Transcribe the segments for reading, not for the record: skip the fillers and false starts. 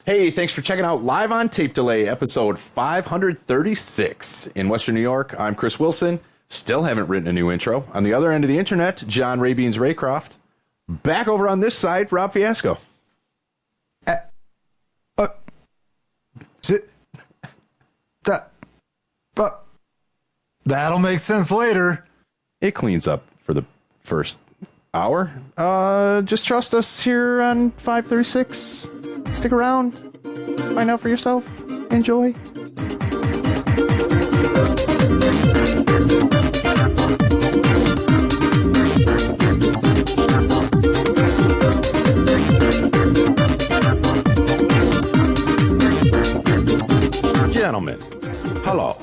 Hey, thanks for checking out Live on Tape Delay, episode 536. In Western New York, I'm Chris Wilson. Still haven't written a new intro. On the other end of the internet, John Raybeans Raycroft. Back over on this side, Rob Fiasco. That'll make sense later. It cleans up for the first hour. Just trust us here on 536. Stick around. Find out for yourself. Enjoy. Gentlemen, hello.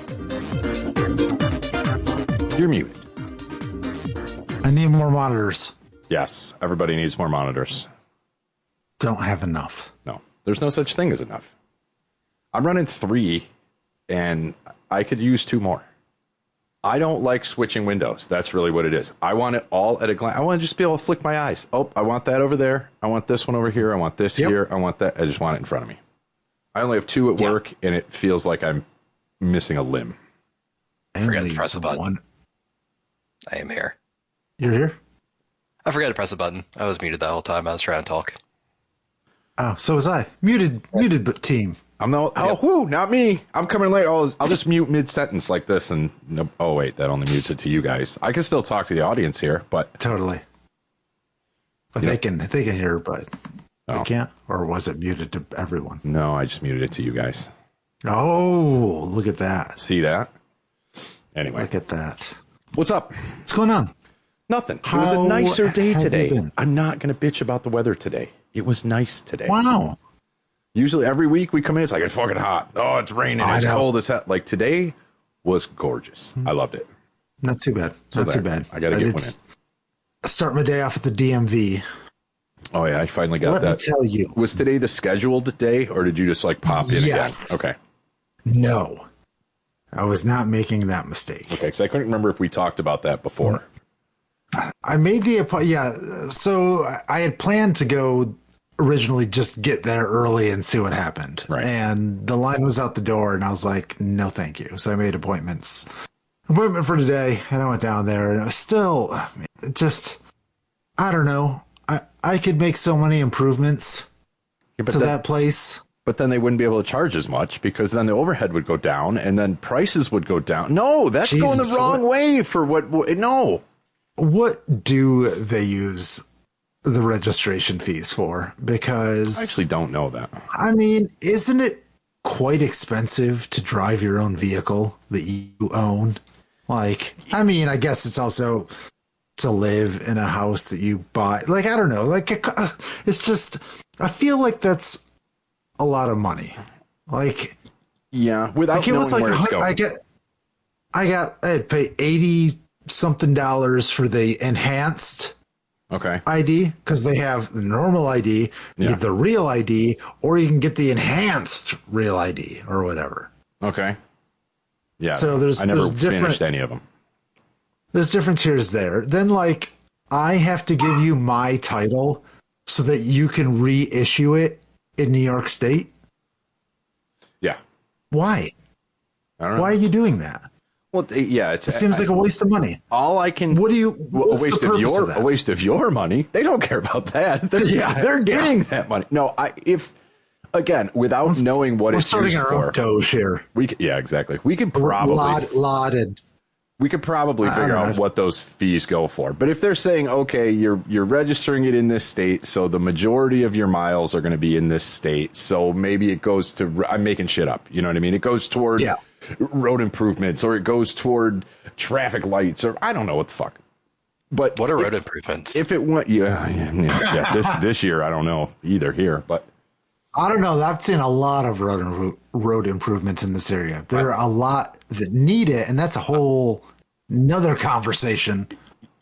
You're muted. I need more monitors. Yes, everybody needs more monitors. Don't have enough. No, there's no such thing as enough. I'm running 3, and I could use 2 more. I don't like switching windows. That's really what it is. I want it all at a glance. I want to just be able to flick my eyes. Oh, I want that over there. I want this one over here. I want this here. I want that. I just want it in front of me. I only have 2 at work, and it feels like I'm missing a limb. I forgot to press a button. I am here. You're here? I forgot to press a button. I was muted that whole time. I was trying to talk. Oh, so was I. Muted but team. I'm not. Not me. I'm coming late. I'll just mute mid-sentence like this. And no, oh, wait, that only mutes it to you guys. I can still talk to the audience here, but. Totally. But they can hear, but they can't? Or was it muted to everyone? No, I just muted it to you guys. Oh, look at that. See that? Anyway. Look at that. What's up? What's going on? Nothing. It was a nicer day today. I'm not going to bitch about the weather today. It was nice today. Wow. Usually every week we come in, it's like, it's fucking hot. Oh, it's raining. It's cold as hell. Like today was gorgeous. I loved it. Not too bad. Too bad. I got to get one in. Start my day off at the DMV. Oh, yeah. I finally got that. Let me tell you. Was today the scheduled day, or did you just like pop in again? Okay. No. I was not making that mistake. Okay, because I couldn't remember if we talked about that before. I made so I had planned to go originally just get there early and see what happened. Right. And the line was out the door, and I was like, no, thank you. So I made appointment for today, and I went down there, and it was still just, I don't know. I could make so many improvements to that place. But then they wouldn't be able to charge as much because then the overhead would go down and then prices would go down. No, that's going the wrong way for no. What do they use the registration fees for? Because I actually don't know that. I mean, isn't it quite expensive to drive your own vehicle that you own? Like, I mean, I guess it's also to live in a house that you buy. Like, I don't know. Like, it's just, I feel like that's a lot of money. Like, yeah, without like it was like where it's going. I had pay $80 something for the enhanced ID, because they have the normal ID, you get the real ID, or you can get the enhanced real ID or whatever. Okay. Yeah. So I never finished any of them. There's different tiers there. Then, like, I have to give you my title so that you can reissue it in New York State. Yeah. Why? I don't know. Why are you doing that? Well, yeah, it seems like a waste of money. All I can. A waste of your money. They don't care about that. They're getting that money. No, without knowing what it's used for. We're starting our own Doge here. Exactly. We could probably lauded. We could probably figure out what those fees go for. But if they're saying, okay, you're registering it in this state, so the majority of your miles are going to be in this state, so maybe it goes to, I'm making shit up, you know what I mean? It goes toward road improvements, or it goes toward traffic lights, or I don't know what the fuck. But what are road improvements? If it went, this year, I don't know either here, but. I don't know. I've seen a lot of road improvements in this area. There are a lot that need it, and that's a whole another conversation.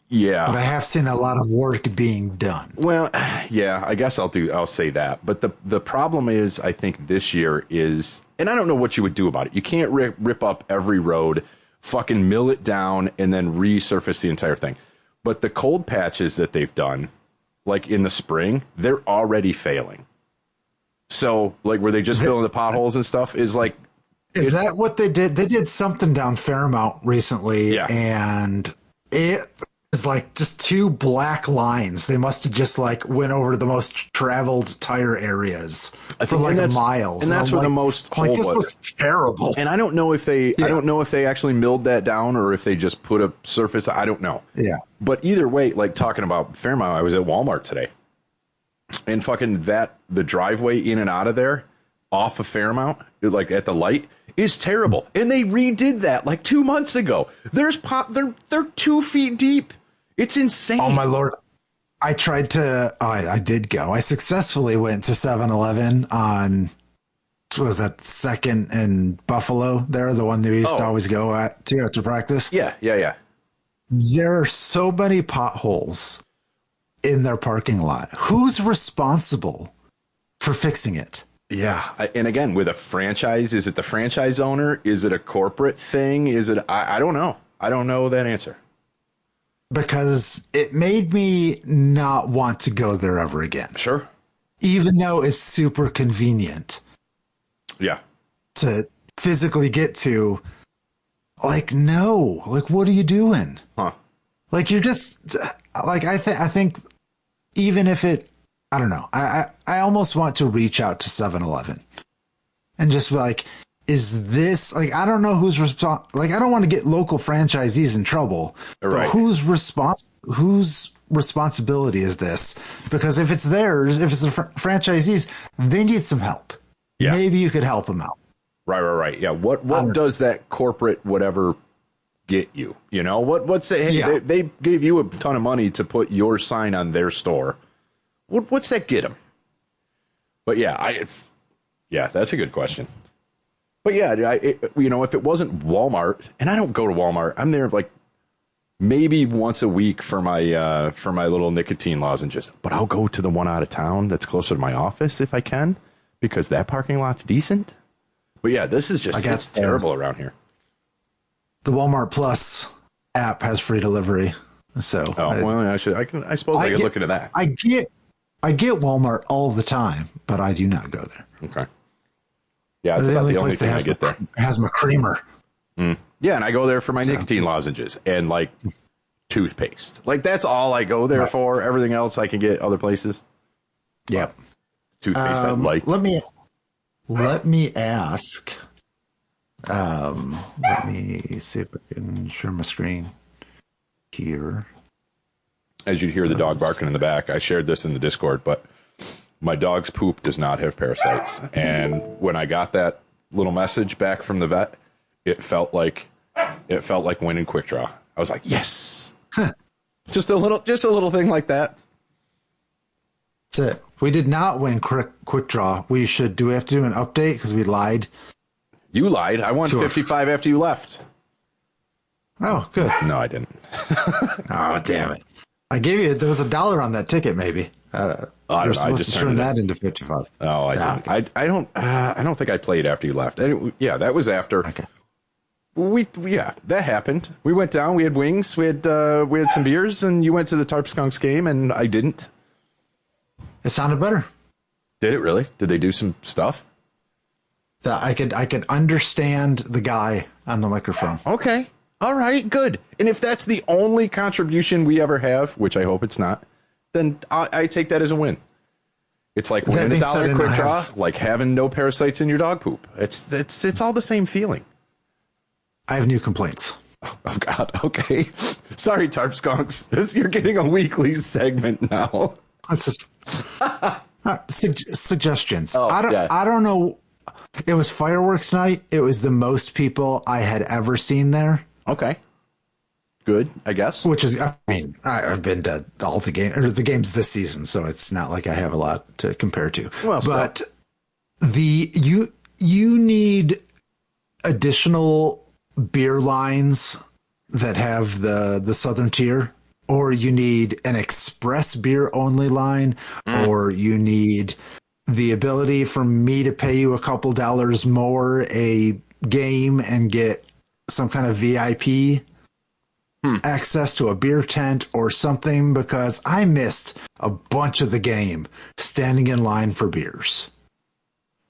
Yeah. But I have seen a lot of work being done. Well, yeah, I guess I'll say that. But the problem is, I think this year is, and I don't know what you would do about it. You can't rip up every road, fucking mill it down, and then resurface the entire thing. But the cold patches that they've done, like in the spring, they're already failing. So, like, where they just fill in the potholes and stuff is like... Is that what they did? They did something down Fairmount recently, and it is like just 2 black lines. They must have just like went over the most traveled tire areas for like miles. And that's where the most hole was. This looks terrible. And I don't know if they actually milled that down or if they just put a surface. I don't know. Yeah. But either way, like talking about Fairmount, I was at Walmart today, and fucking the driveway in and out of there off of Fairmount, like at the light, is terrible. And they redid that like 2 months ago. They're 2 feet deep. It's insane. Oh my Lord. I tried to, I did go. I successfully went to 7-Eleven on, what was that, 2nd and Buffalo there, the one that we used to always go to after practice. Yeah. There are so many potholes in their parking lot. Who's responsible for fixing it? Yeah. And again, with a franchise, is it the franchise owner? Is it a corporate thing? Is it, I don't know. I don't know that answer. Because it made me not want to go there ever again. Sure. Even though it's super convenient. Yeah. To physically get to. Like, no. Like, what are you doing? Huh. Like, you're just, like, I think even if it, I don't know. I almost want to reach out to 7-Eleven and just be like, is this, like, I don't know who's responsible. Like, I don't want to get local franchisees in trouble. Right. But whose responsibility is this? Because if it's theirs, if it's the franchisees, they need some help. Yeah. Maybe you could help them out. Right. Yeah. What does that corporate whatever get you? You know, what's that? Hey, they gave you a ton of money to put your sign on their store. What's that get them? But yeah, that's a good question. But yeah, if it wasn't Walmart, and I don't go to Walmart, I'm there like maybe once a week for my little nicotine lozenges. But I'll go to the one out of town that's closer to my office if I can, because that parking lot's decent. But yeah, this is just it's terrible around here. The Walmart Plus app has free delivery, so I suppose I could look into that. I get Walmart all the time, but I do not go there. Okay. Yeah, it's about the only thing I get there. Has my creamer. Yeah, and I go there for my nicotine lozenges and like toothpaste. Like that's all I go there for. Everything else I can get other places. Yep. Toothpaste I like. Let me ask. Let me see if I can share my screen here. As you'd hear the dog barking in the back, I shared this in the Discord, but my dog's poop does not have parasites. And when I got that little message back from the vet, it felt like winning Quick Draw. I was like, yes. Just a little thing like that. That's it. We did not win Quick Draw. Do we have to do an update because we lied? You lied. I won 55 after you left. Oh, good. No, I didn't. Oh, damn it. I gave you, there was $1 on that ticket, maybe. You're supposed to turn that into 55. Oh, I didn't. Okay. I don't think I played after you left. Yeah, that was after. Okay. That happened. We went down. We had wings. We had some beers, and you went to the Tarp Skunks game, and I didn't. It sounded better. Did it really? Did they do some stuff? I could understand the guy on the microphone. Okay. All right, good. And if that's the only contribution we ever have, which I hope it's not, then I take that as a win. It's like winning $1 Quick Draw, like having no parasites in your dog poop. It's all the same feeling. I have new complaints. Oh God. Okay. Sorry, Tarp Skunks. You're getting a weekly segment now. Suggestions. I don't know. It was fireworks night. It was the most people I had ever seen there. Okay. Good, I guess. Which is, I mean, I've been to all the games this season, so it's not like I have a lot to compare to. Well, but you need additional beer lines that have the Southern tier, or you need an express beer only line, or you need the ability for me to pay you a couple dollars more a game and get some kind of VIP access to a beer tent or something, because I missed a bunch of the game standing in line for beers.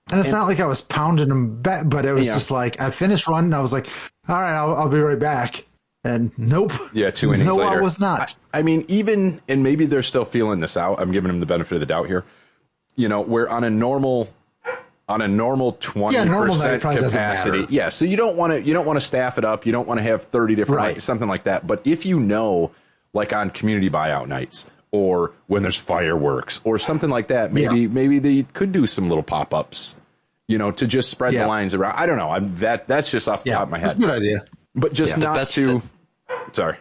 And it's not like I was pounding them back, but it was just like I finished one and I was like, all right, I'll be right back. And nope. Yeah, 2 innings later. No, I was not. I mean, even, and maybe they're still feeling this out. I'm giving them the benefit of the doubt here. You know, we're on a normal 20% capacity. Yeah, so you don't want to staff it up. You don't want to have 30 different something like that. But if you know, like on community buyout nights or when there's fireworks or something like that, maybe they could do some little pop-ups, you know, to just spread the lines around. I don't know. That's just off the top of my head. That's a good idea. But just not to. Sorry.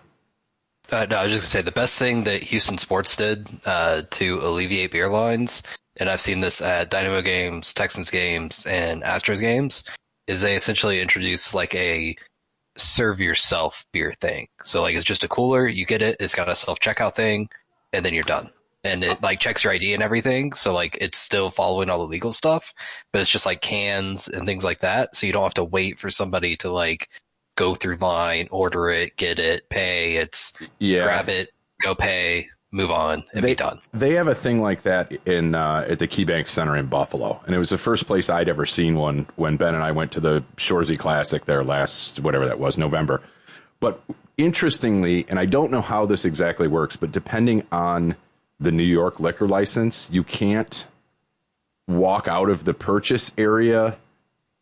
No, I was just going to say the best thing that Houston Sports did to alleviate beer lines, and I've seen this at Dynamo games, Texans games, and Astros games, is they essentially introduce like a serve yourself beer thing. So like it's just a cooler, you get it, it's got a self-checkout thing, and then you're done. And it like checks your ID and everything. So like it's still following all the legal stuff, but it's just like cans and things like that. So you don't have to wait for somebody to like go through line, order it, get it, pay. It's grab it, go pay, move on, and be done. They have a thing like that in at the KeyBank Center in Buffalo, and it was the first place I'd ever seen one when Ben and I went to the Shoresy Classic there last, whatever that was, November. But interestingly, and I don't know how this exactly works, but depending on the New York liquor license, you can't walk out of the purchase area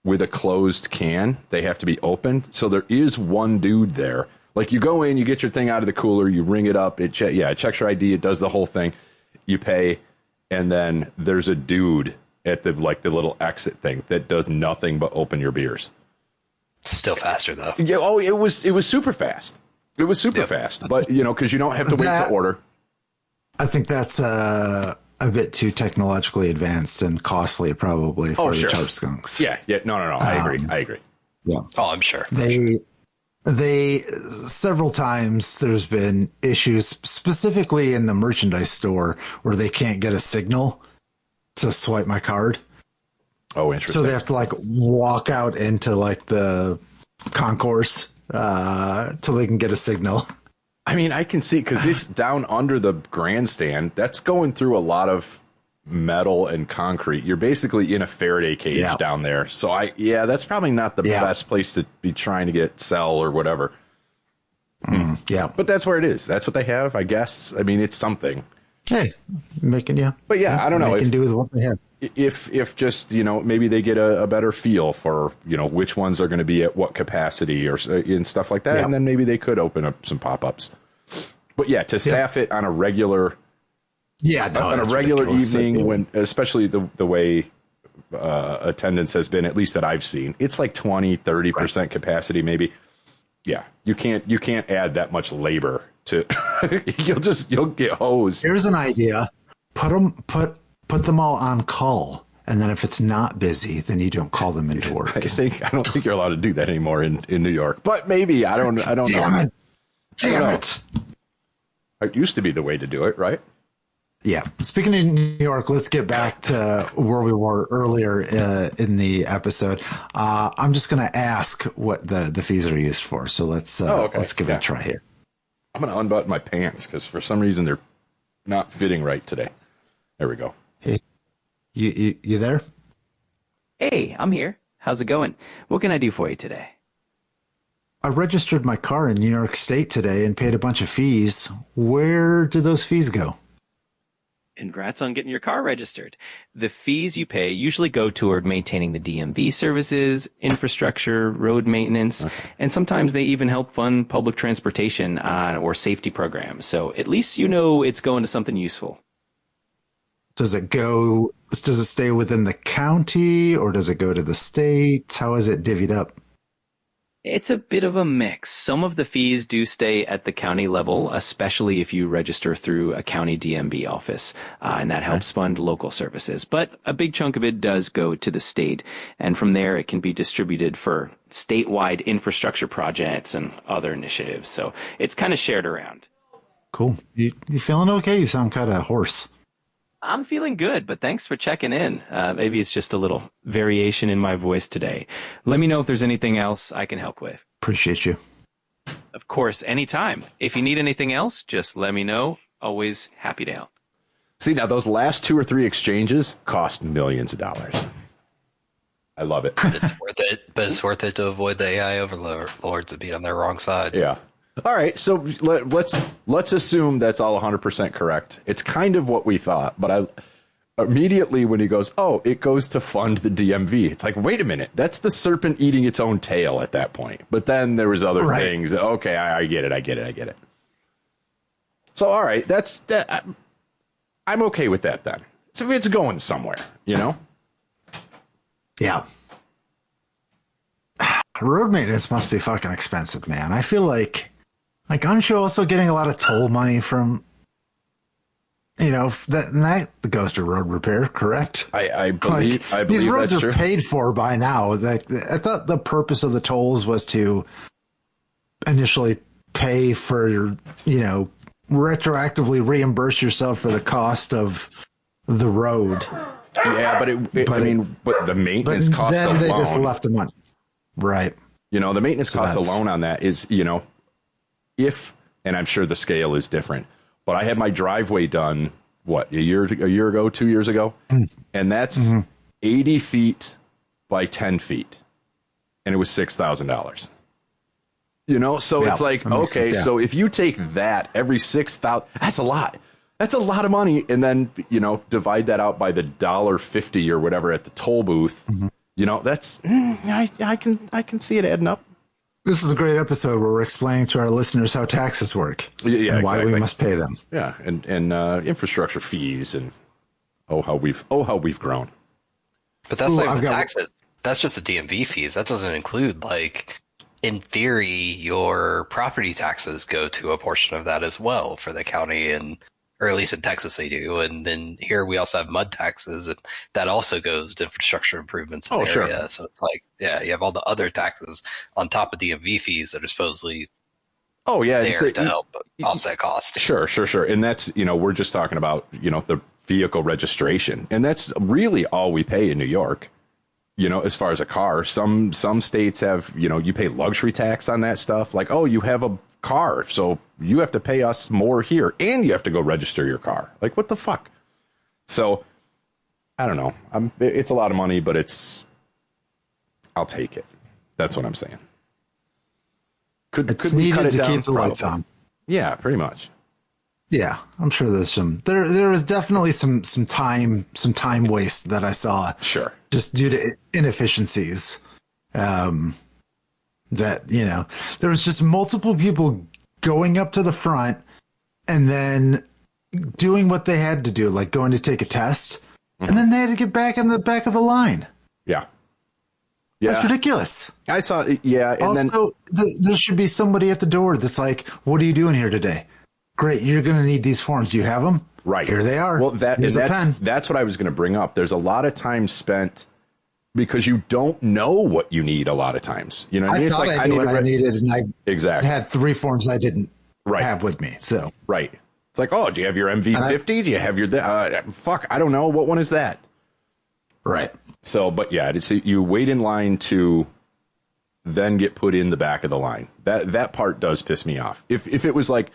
with a closed can. They have to be open. So there is one dude there. Like you go in, you get your thing out of the cooler, you ring it up, it checks your ID, it does the whole thing, you pay, and then there's a dude at the little exit thing that does nothing but open your beers. Still faster though. Yeah. Oh, it was super fast. It was super fast, but you know, because you don't have to wait to order. I think that's a bit too technologically advanced and costly, probably for the Tarp Skunks. Yeah. No. I agree. Yeah. Oh, I'm sure. They several times there's been issues specifically in the merchandise store where they can't get a signal to swipe my card. Oh, interesting. So they have to like walk out into like the concourse till they can get a signal. I mean, I can see because it's down under the grandstand. That's going through a lot of metal and concrete. You're basically in a Faraday cage down there. So that's probably not the best place to be trying to get sell or whatever. Yeah. But that's where it is. That's what they have, I guess. I mean, it's something. Hey, But I don't know. They can do with what they have. If just, you know, maybe they get a better feel for, you know, which ones are going to be at what capacity or and stuff like that. Yeah. And then maybe they could open up some pop-ups. But to staff it on a regular on a regular evening, when especially the way attendance has been, at least that I've seen, it's like 20-30% capacity maybe. Yeah, you can't add that much labor to you'll get hosed. Here's an idea. Put them all on call, and then if it's not busy, then you don't call them into work. I don't think you're allowed to do that anymore in New York. But maybe I don't know. Damn it. It used to be the way to do it, right? Yeah. Speaking of New York, let's get back to where we were earlier in the episode. I'm just going to ask what the fees are used for. So let's give it a try here. I'm going to unbutton my pants because for some reason they're not fitting right today. There we go. Hey, you there? Hey, I'm here. How's it going? What can I do for you today? I registered my car in New York State today and paid a bunch of fees. Where do those fees go? Congrats on getting your car registered. The fees you pay usually go toward maintaining the DMV services, infrastructure, road maintenance, and sometimes they even help fund public transportation or safety programs. So at least you know it's going to something useful. Does it stay within the county or does it go to the state? How is it divvied up? It's a bit of a mix. Some of the fees do stay at the county level, especially if you register through a county DMV office, and that helps fund local services. But a big chunk of it does go to the state, and from there it can be distributed for statewide infrastructure projects and other initiatives. So it's kind of shared around. Cool. You feeling okay? You sound kind of hoarse. I'm feeling good, but thanks for checking in. Maybe it's just a little variation in my voice today. Let me know if there's anything else I can help with. Appreciate you. Of course, anytime. If you need anything else, just let me know. Always happy to help. See, now those last 2 or 3 exchanges cost millions of dollars. I love it. It's worth it, but it's worth it to avoid the AI overlords and being on their wrong side. Yeah. All right, so let's assume that's all 100% correct. It's kind of what we thought, but I immediately when he goes, oh, it goes to fund the DMV. It's like, wait a minute, that's the serpent eating its own tail at that point. But then there was other things. Okay, I get it. So all right, I'm okay with that then. So it's going somewhere, you know? Yeah. Road maintenance must be fucking expensive, man. I feel like aren't you also getting a lot of toll money from, that goes to road repair, correct? I believe these roads that's are true. paid for by now. I thought the purpose of the tolls was to initially pay for, retroactively reimburse yourself for the cost of the road. Yeah, but the maintenance cost alone. Then they just left them on. Right. The maintenance cost alone on that is, and I'm sure the scale is different, but I had my driveway done, a year ago, 2 years ago, and that's 80 feet by 10 feet, and it was $6,000. So it's like, okay, sense, yeah. So if you take that every 6,000, that's a lot. That's a lot of money, and then divide that out by the $1.50 or whatever at the toll booth. That's I can see it adding up. This is a great episode where we're explaining to our listeners how taxes work and why we must pay them. Yeah, and infrastructure fees and how we've grown. But that's not even taxes. That's just the DMV fees. That doesn't include, in theory, your property taxes go to a portion of that as well for the county, or at least in Texas they do. And then here we also have mud taxes, and that also goes to infrastructure improvements in the area. Sure. So it's you have all the other taxes on top of DMV fees that are supposedly there to help offset costs. Sure. And that's, we're just talking about, the vehicle registration. And that's really all we pay in New York, as far as a car. Some states have, you pay luxury tax on that stuff. Like, oh, you have a car, so you have to pay us more here, and you have to go register your car. Like, what the fuck? So I don't know. It's a lot of money, but I'll take it. That's what I'm saying. Could we cut it down? Keep the lights on. Yeah, pretty much. Yeah, I'm sure there's there was definitely some time waste that I saw. Sure. Just due to inefficiencies. That, there was just multiple people going up to the front and then doing what they had to do, like going to take a test, and then they had to get back in the back of the line. Yeah. That's ridiculous. I saw it. Yeah. And also, there should be somebody at the door that's like, what are you doing here today? Great. You're going to need these forms. Do you have them? Right. Here they are. Well, that's what I was going to bring up. There's a lot of time spent because you don't know what you need a lot of times. You know what I mean? It's like I knew what I needed, and I had 3 forms I didn't have with me. So right. It's like, oh, do you have your MV50? Do you have your fuck? I don't know. What one is that? Right. So, but yeah, you wait in line to then get put in the back of the line. That part does piss me off. If it was like,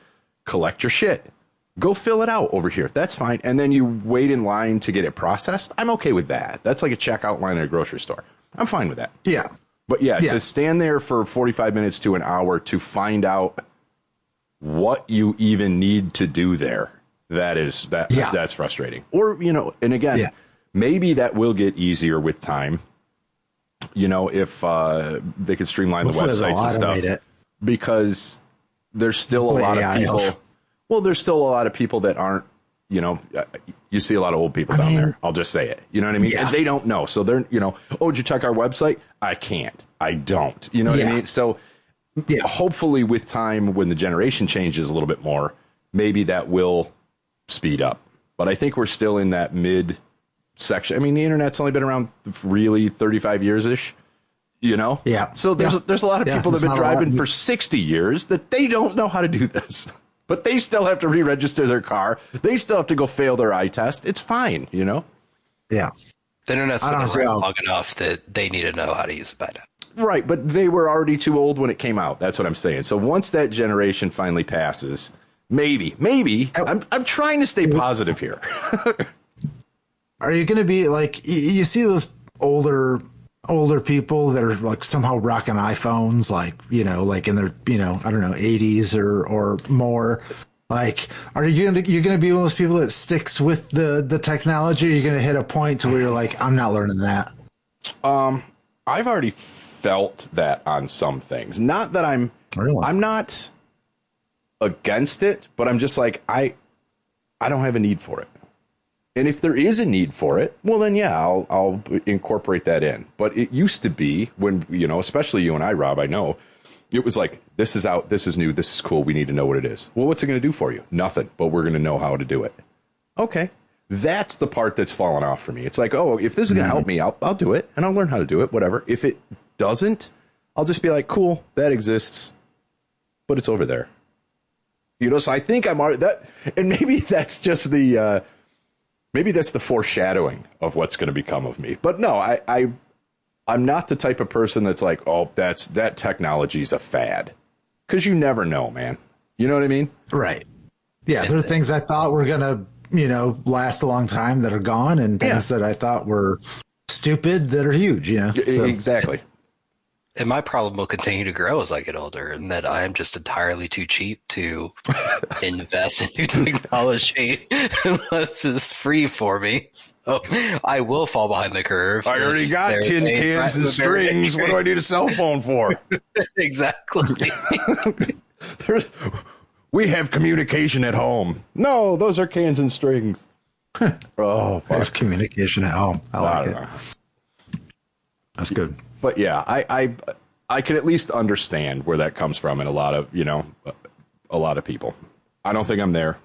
collect your shit, go fill it out over here, that's fine. And then you wait in line to get it processed. I'm okay with that. That's like a checkout line at a grocery store. I'm fine with that. Yeah. But to stand there for 45 minutes to an hour to find out what you even need to do there, that's frustrating. Or, and again, maybe that will get easier with time. If they could streamline the websites and stuff. Because there's still a lot of people. Well, there's still a lot of people that aren't, you see a lot of old people down there. I'll just say it. You know what I mean? Yeah. And they don't know. So they're, oh, did you check our website? I can't. I don't. You know what I mean? So hopefully with time, when the generation changes a little bit more, maybe that will speed up. But I think we're still in that mid section. I mean, the internet's only been around really 35 years-ish. Yeah. So there's a lot of people that have been driving for 60 years that they don't know how to do this. But they still have to re-register their car. They still have to go fail their eye test. It's fine, Yeah. The internet's been around long enough that they need to know how to use it by now. Right, but they were already too old when it came out. That's what I'm saying. So once that generation finally passes, maybe, I'm trying to stay positive here. Are you going to be like, you see those older older people that are like somehow rocking iPhones, like, you know, like in their, you know, I don't know, 80s or more. Like, are you're gonna be one of those people that sticks with the technology? Or are you gonna hit a point to where you're like, I'm not learning that? I've already felt that on some things. Not that I'm not against it, but I'm just like, I don't have a need for it. And if there is a need for it, well, then, yeah, I'll incorporate that in. But it used to be when, you know, especially you and I, Rob, I know, it was like, this is out, this is new, this is cool, we need to know what it is. Well, what's it going to do for you? Nothing, but we're going to know how to do it. Okay. That's the part that's fallen off for me. It's like, oh, if this is going to help me, I'll do it, and I'll learn how to do it, whatever. If it doesn't, I'll just be like, cool, that exists, but it's over there. You know, so I think I'm that, and maybe that's just the... maybe that's the foreshadowing of what's going to become of me. But no, I'm not the type of person that's like, oh, that technology's a fad. Because you never know, man. You know what I mean? Right. Yeah, there are things I thought were going to, you know, last a long time that are gone, and things that I thought were stupid that are huge, you know? So. Exactly. And my problem will continue to grow as I get older, and that I am just entirely too cheap to invest in new technology unless it's free for me. So I will fall behind the curve. I already got tin cans and strings. What do I need a cell phone for? Exactly. We have communication at home. No, those are cans and strings. Oh, fuck. I have communication at home. I like it. That's good. But yeah, I can at least understand where that comes from in a lot of, you know, a lot of people. I don't think I'm there.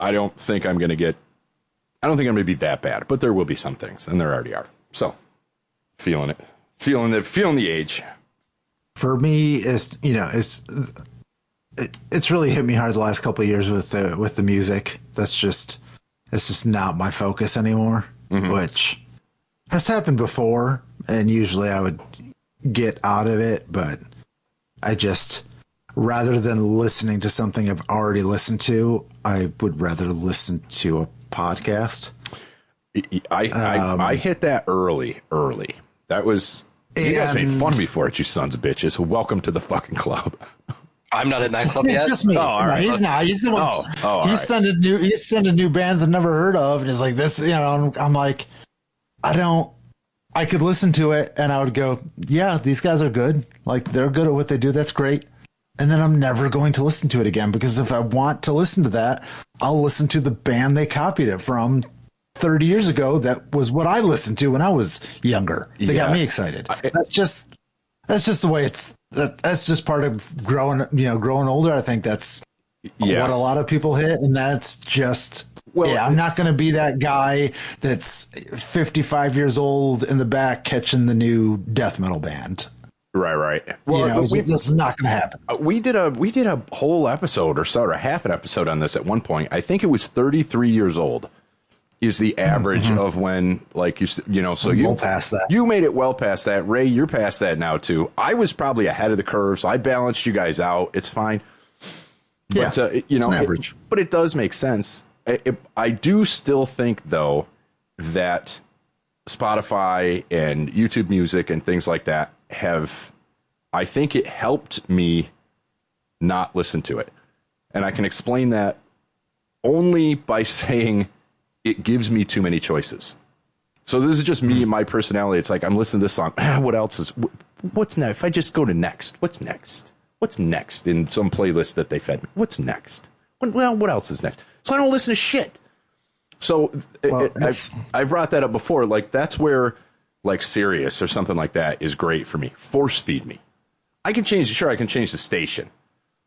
I don't think I'm going to be that bad, but there will be some things, and there already are. So feeling the age. For me, it's really hit me hard the last couple of years with the music. It's just not my focus anymore, which has happened before. And usually I would get out of it, but I just, rather than listening to something I've already listened to, I would rather listen to a podcast. I hit that early. That was, you guys made fun of me for it, you sons of bitches. Welcome to the fucking club. I'm not in that club yet. Just me. Oh, all right. He's not. He's the one. He's sending new bands I've never heard of, and it's like this. You know, I'm like, I could listen to it and I would go, yeah, these guys are good. Like, they're good at what they do. That's great. And then I'm never going to listen to it again, because if I want to listen to that, I'll listen to the band they copied it from 30 years ago. That was what I listened to when I was younger. They got me excited. That's just the way that's just part of growing older. I think that's what a lot of people hit. And that's just, I'm not going to be that guy that's 55 years old in the back catching the new death metal band. Right. Well, this is not going to happen. We did a whole episode or so, or half an episode on this at one point. I think it was 33 years old is the average of when, like, you know, so you past that. You made it well past that. Ray, you're past that now too. I was probably ahead of the curve, so I balanced you guys out. It's fine. But, you know, average. But it does make sense. I do still think, though, that Spotify and YouTube Music and things like that I think it helped me not listen to it. And I can explain that only by saying it gives me too many choices. So this is just me and my personality. It's like, I'm listening to this song. What else what's next? If I just go to next, what's next? What's next in some playlist that they fed me? What's next? Well, what else is next? So I don't listen to shit. So I brought that up before. Like, that's where, like, Sirius or something like that is great for me. Force feed me. I can change the station,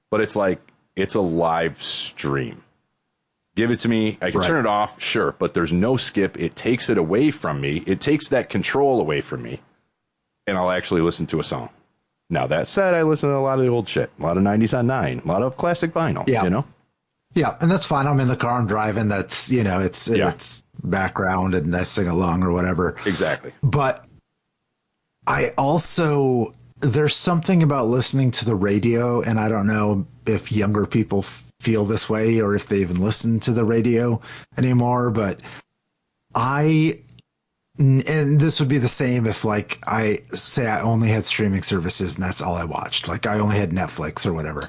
but it's like, it's a live stream. Give it to me. I can turn it off, sure, but there's no skip. It takes it away from me. It takes that control away from me, and I'll actually listen to a song. Now, that said, I listen to a lot of the old shit, a lot of 90s on 9, a lot of classic vinyl, you know? Yeah, and that's fine. I'm in the car, I'm driving. That's, you know, it's background and I sing along or whatever. Exactly. But I also, there's something about listening to the radio, and I don't know if younger people feel this way or if they even listen to the radio anymore, but and this would be the same if like I say I only had streaming services and that's all I watched. Like I only had Netflix or whatever.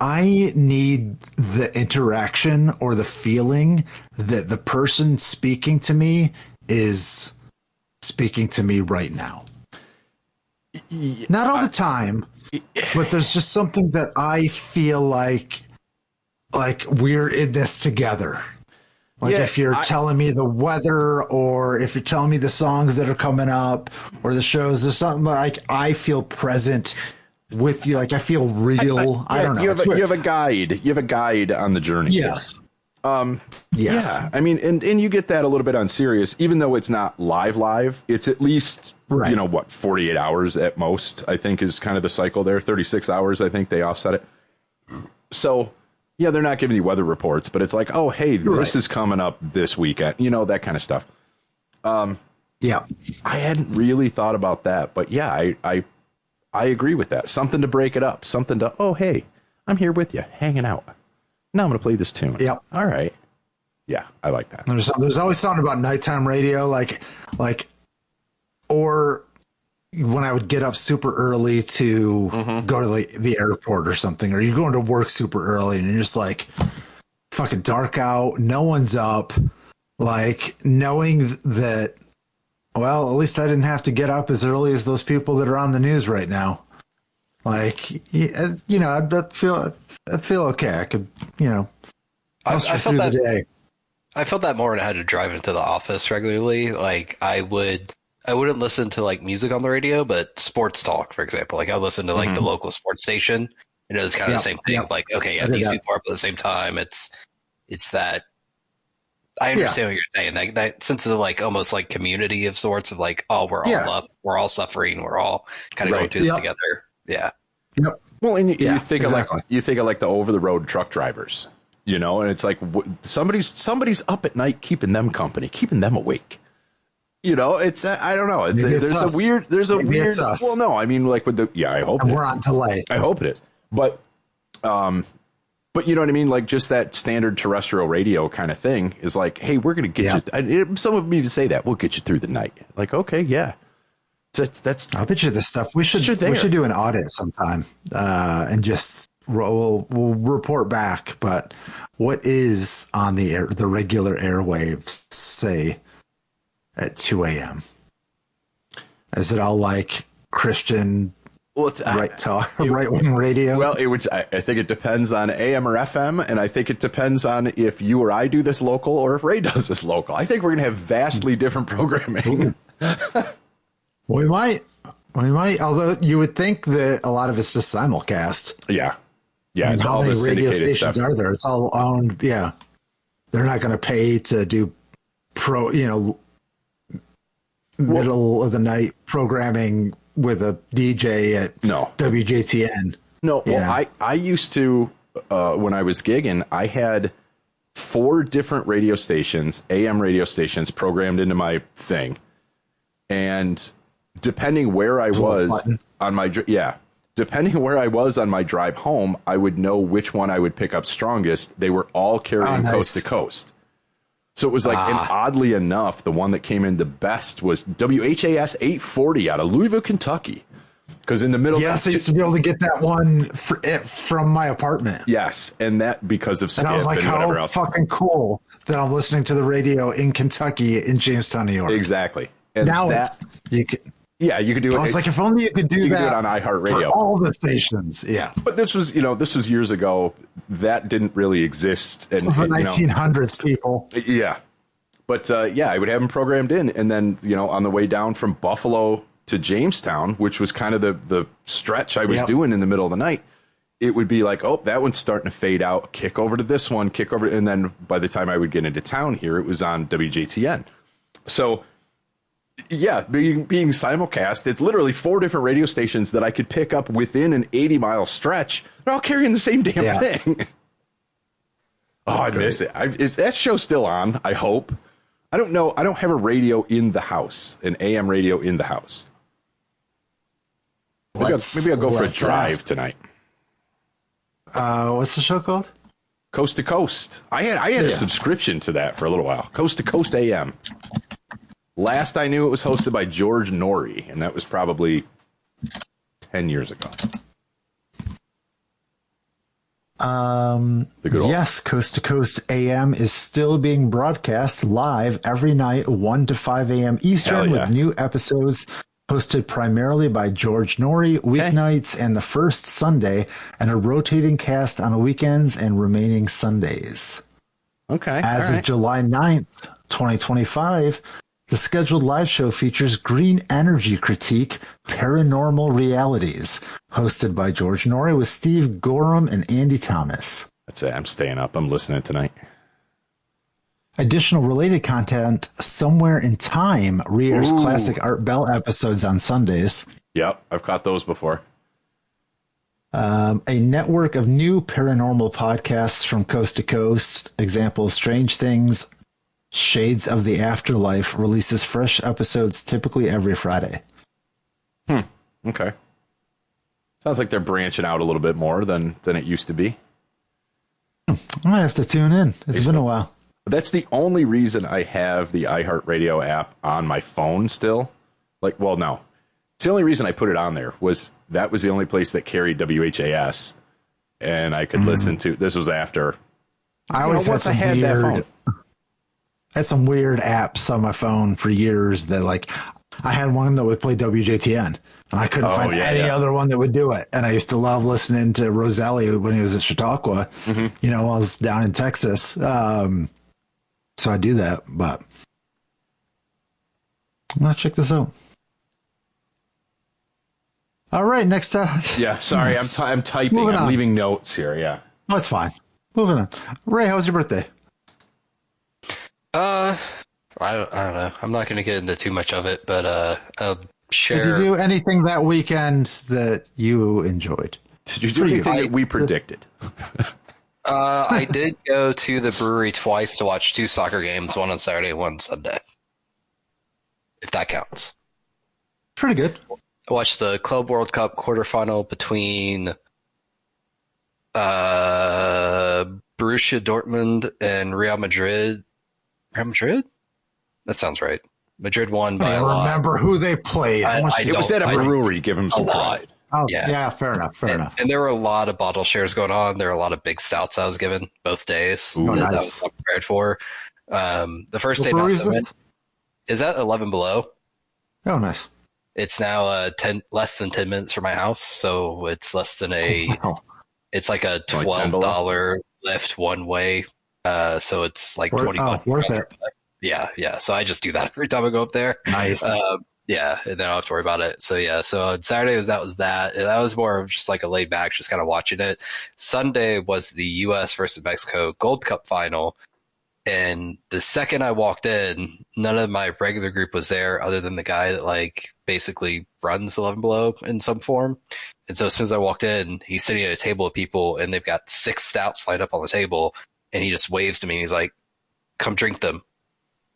I need the interaction or the feeling that the person speaking to me is speaking to me right now. Not all the time, but there's just something that I feel like we're in this together. Like if you're telling me the weather or if you're telling me the songs that are coming up or the shows, there's something like I feel present with you. Like I feel real. I don't know. You have a guide. You have a guide on the journey. Yes. Yes. Yeah. I mean, and you get that a little bit on Sirius, even though it's not live. It's at least, 48 hours at most, I think is kind of the cycle there. 36 hours. I think they offset it. So yeah, they're not giving you weather reports, but it's like, oh, hey, this is coming up this weekend, that kind of stuff. Yeah. I hadn't really thought about that, but yeah, I agree with that. Something to break it up, something to, oh, hey, I'm here with you, hanging out. Now I'm going to play this tune. Yep. All right. Yeah, I like that. There's always something about nighttime radio, or when I would get up super early to go to the airport or something, or you're going to work super early and you're just like fucking dark out, no one's up, like knowing that, well, at least I didn't have to get up as early as those people that are on the news right now. Like, I'd feel okay. I could, muster through the day. I felt that more when I had to drive into the office regularly. Like I wouldn't listen to like music on the radio, but sports talk, for example. Like I listen to like the local sports station, and it was kind of the same thing. Yep. Like, okay, these people are up at the same time. It's that. I understand what you're saying. That sense of like almost like community of sorts of like, oh, we're all up, we're all suffering, we're all kind of going through this together. Yeah. Yep. Well, and you think of like the over the road truck drivers, and it's like somebody's up at night keeping them company, keeping them awake. It's I don't know. There's a weird. Well, no, I mean like with the I hope we're on delay. I hope it is, but you know what I mean. Like just that standard terrestrial radio kind of thing is like, hey, we're gonna get you. Some of me to say that we'll get you through the night. Like, okay, yeah. That's. I'll bet you this stuff. We should do an audit sometime and just we'll report back. But what is on the regular airwaves say at 2 a.m.? Is it all like Christian right-wing radio? Well, I think it depends on AM or FM, and I think it depends on if you or I do this local or if Ray does this local. I think we're going to have vastly different programming. We might, although you would think that a lot of it's just simulcast. Yeah. Yeah. I mean, how many radio stations are there? It's all owned. Yeah. They're not going to pay to do middle of the night programming with a DJ at WJTN. No. Well, I used to, when I was gigging, I had 4 different radio stations, AM radio stations programmed into my thing. And depending where I was on my drive home, I would know which one I would pick up strongest. They were all carrying coast to coast. So it was like, and oddly enough, the one that came in the best was WHAS 840 out of Louisville, Kentucky. Because in the middle, I used to be able to get that one from my apartment. Yes, and that because of Skip and I was like, how fucking cool that I'm listening to the radio in Kentucky in Jamestown, New York. Exactly. And now you could. Yeah, you could do it. I was like, if only you could do that. Do it on iHeartRadio. For all the stations. Yeah. But this was years ago. That didn't really exist. And for 1900s people. Yeah. But I would have them programmed in. And then, on the way down from Buffalo to Jamestown, which was kind of the stretch I was doing in the middle of the night, it would be like, oh, that one's starting to fade out. Kick over to this one, kick over. And then by the time I would get into town here, it was on WJTN. So, yeah, being simulcast, it's literally 4 different radio stations that I could pick up within an 80-mile stretch. They're all carrying the same damn thing. Oh, I missed it. Is that show still on? I hope. I don't know. I don't have a radio in the house, an AM radio in the house. Maybe I'll go for a drive tonight. What's the show called? Coast to Coast. I had a subscription to that for a little while. Coast to Coast AM. Last I knew, it was hosted by George Norrie, and that was probably 10 years ago. Yes, Coast to Coast AM is still being broadcast live every night, 1 to 5 a.m. Eastern, with new episodes hosted primarily by George Norrie weeknights and the first Sunday, and a rotating cast on weekends and remaining Sundays. Okay. As of July 9th, 2025, the scheduled live show features Green Energy Critique, Paranormal Realities, hosted by George Norrie with Steve Gorham and Andy Thomas. That's it. I'm staying up. I'm listening tonight. Additional related content, Somewhere in Time re-airs classic Art Bell episodes on Sundays. Yep, I've caught those before. A network of new paranormal podcasts from coast to coast. Example, Strange Things, Shades of the Afterlife, releases fresh episodes typically every Friday. Okay. Sounds like they're branching out a little bit more than it used to be. I might have to tune in. It's been a while. That's the only reason I have the iHeartRadio app on my phone still. No. It's the only reason I put it on there was that was the only place that carried WHAS, and I could listen to. This was after. I always had some weird apps on my phone for years that I had one that would play WJTN, and I couldn't find any other one that would do it. And I used to love listening to Roselli when he was at Chautauqua, while I was down in Texas. So I do that, but I'm going to check this out. All right, next up. Yeah, sorry, I'm typing. I'm leaving notes here, yeah. Oh, it's fine. Moving on. Ray, how was your birthday? I don't know. I'm not going to get into too much of it, but I'll share. Did you do anything that weekend that you enjoyed? Did you do anything that we predicted? I did go to the brewery twice to watch 2 soccer games, one on Saturday, one Sunday. If that counts. Pretty good. I watched the Club World Cup quarterfinal between Borussia Dortmund and Real Madrid. Real Madrid? That sounds right. Madrid won by a lot. I remember who they played. It was at a brewery. Give them some pride. Oh, yeah, fair enough. And there were a lot of bottle shares going on. There were a lot of big stouts I was given both days that I was not prepared for. The first day, is that 11 Below? Oh, nice. It's now less than 10 minutes from my house, so it's less than it's like a $12 lift one way. So it's like $20. Worth it. Yeah. So I just do that every time I go up there. Nice. Yeah, and then I don't have to worry about it. So yeah, so on Saturday that was that. And that was more of just like a laid back, just kind of watching it. Sunday was the U.S. versus Mexico Gold Cup final. And the second I walked in, none of my regular group was there other than the guy that basically runs 11 Below in some form. And so as soon as I walked in, he's sitting at a table of people and they've got 6 stouts lined up on the table. And he just waves to me and he's like, "Come drink them."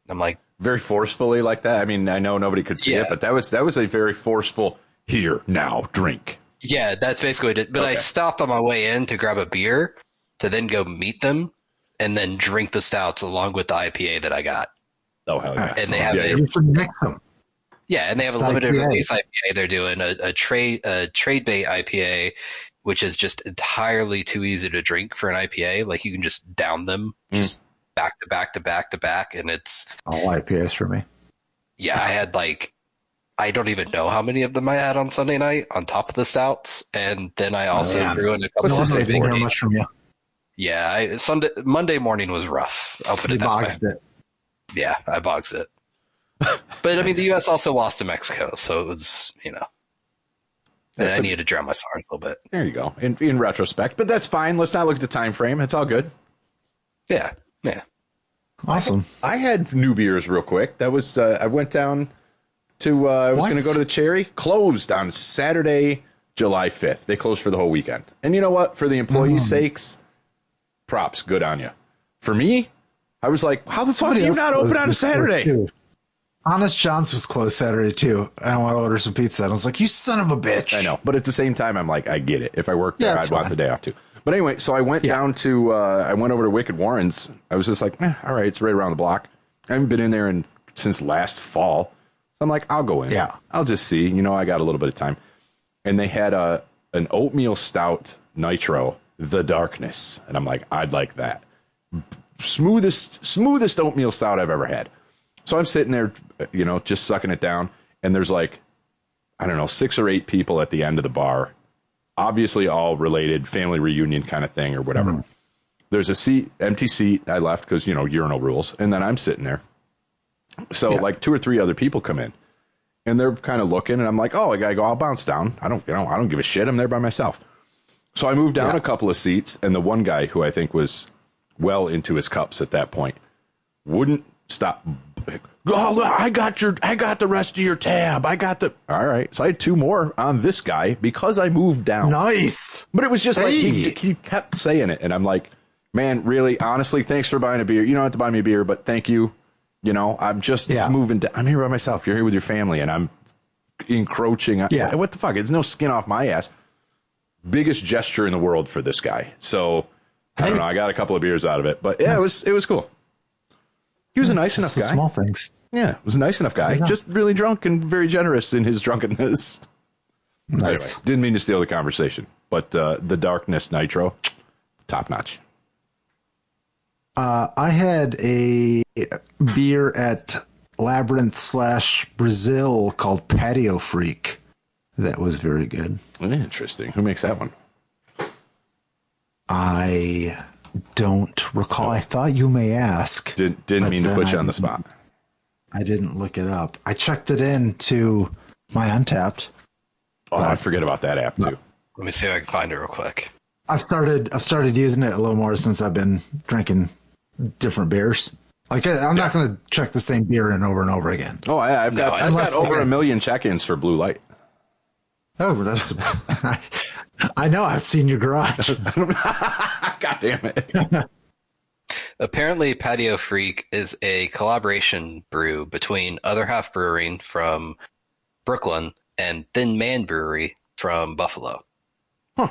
I'm like, very forcefully like that. I mean, I know nobody could see it, but that was a very forceful, "Here, now, drink." Yeah, that's basically what it did. But I stopped on my way in to grab a beer to then go meet them and then drink the stouts along with the IPA that I got. Oh, hell yeah. And they have and they have a limited release IPA. They're doing a trade bait IPA, which is just entirely too easy to drink for an IPA. Like you can just down them just back to back to back to back, and it's all IPAs for me. Yeah, I had I don't even know how many of them I had on Sunday night on top of the stouts, and then I also threw in a couple of much from you. Yeah, Monday morning was rough. I'll put it that way. Yeah, I boxed it. But I mean, the U.S. also lost to Mexico, so it was I needed to drown my sorrows a little bit. There you go. In retrospect, but that's fine. Let's not look at the time frame. It's all good. Yeah. Awesome. I had new beers real quick. That was I went down to I was going to go to the Cherry. Closed on Saturday, July 5th. They closed for the whole weekend. And you know what? For the employees' sakes, props. Good on you. For me, I was like, how the fuck are you not open on a Saturday? Honest John's was closed Saturday too. I want to order some pizza. And I was like, you son of a bitch. I know. But at the same time, I'm like, I get it. If I worked there, I'd want the day off too. But anyway, so I went down to, I went over to Wicked Warren's. I was just like, all right, it's right around the block. I haven't been in there in since last fall. So I'm like, I'll go in. Yeah. I'll just see. I got a little bit of time. And they had an oatmeal stout nitro, The Darkness. And I'm like, I'd like that. Smoothest oatmeal stout I've ever had. So I'm sitting there, just sucking it down. And there's like, I don't know, 6 or 8 people at the end of the bar. Obviously all related, family reunion kind of thing or whatever. Mm-hmm. There's a empty seat. I left because, urinal rules. And then I'm sitting there. So like 2 or 3 other people come in. And they're kind of looking, and I'm like, oh, I gotta go. I'll bounce down. I don't give a shit. I'm there by myself. So I moved down a couple of seats, and the one guy who I think was well into his cups at that point wouldn't stop. Oh, I got the rest of your tab. All right. So I had 2 more on this guy because I moved down. Nice. But it was just like he kept saying it, and I'm like, man, really, honestly, thanks for buying a beer. You don't have to buy me a beer, but thank you. I'm just moving down. I'm here by myself. You're here with your family, and I'm encroaching. Yeah. What the fuck? It's no skin off my ass. Biggest gesture in the world for this guy. So, I don't know. I got a couple of beers out of it. But, yeah, it was cool. He was a nice enough guy. Small things. Yeah, it was a nice enough guy. Just really drunk and very generous in his drunkenness. Nice. Anyway, didn't mean to steal the conversation. But The Darkness Nitro, top notch. I had a beer at Labyrinth/Brazil called Patio Freak. That was very good. Interesting. Who makes that one? I don't recall. I thought you may ask. Didn't mean to put you on the spot. I didn't look it up. I checked it into my Untapped. Oh, I forget about that app too. Let me see if I can find it real quick. I've started using it a little more since I've been drinking different beers. Like I'm not going to check the same beer in over and over again. Oh, yeah, I've got over 1 million check-ins for Blue Light. Oh, that's I know. I've seen your garage. God damn it. Apparently, Patio Freak is a collaboration brew between Other Half Brewing from Brooklyn and Thin Man Brewery from Buffalo. Huh.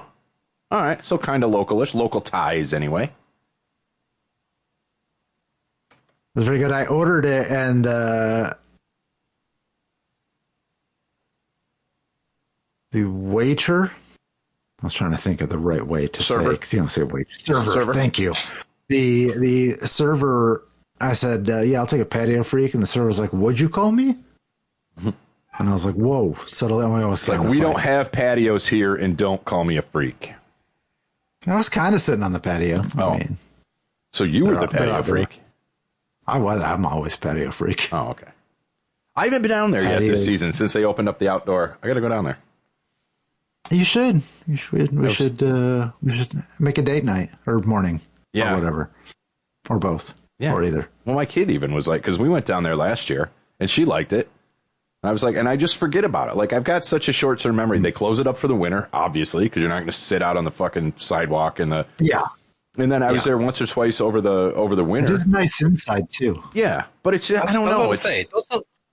All right. So kind of localish. Local ties, anyway. It was very good. I ordered it, and the waiter, I was trying to think of the right way to say it, because you don't say waiter. Server. Thank you. The server, I said, I'll take a Patio Freak, and the server was like, what'd you call me? And I was like, whoa, settle down. It's like, we don't have patios here, and don't call me a freak. I was kind of sitting on the patio. Oh. So you were the patio freak? I'm always Patio Freak. Oh, okay. I haven't been down there yet this season since they opened up the outdoor. I got to go down there. You should. We should make a date night or morning or whatever. Or both. Yeah. Or either. Well, my kid even was like, because we went down there last year and she liked it. And I was like, and I just forget about it. Like, I've got such a short-term memory. They close it up for the winter, obviously, because you're not going to sit out on the fucking sidewalk and the... Yeah. And then I was there once or twice over the winter. It is nice inside too. Yeah, but it's I don't know.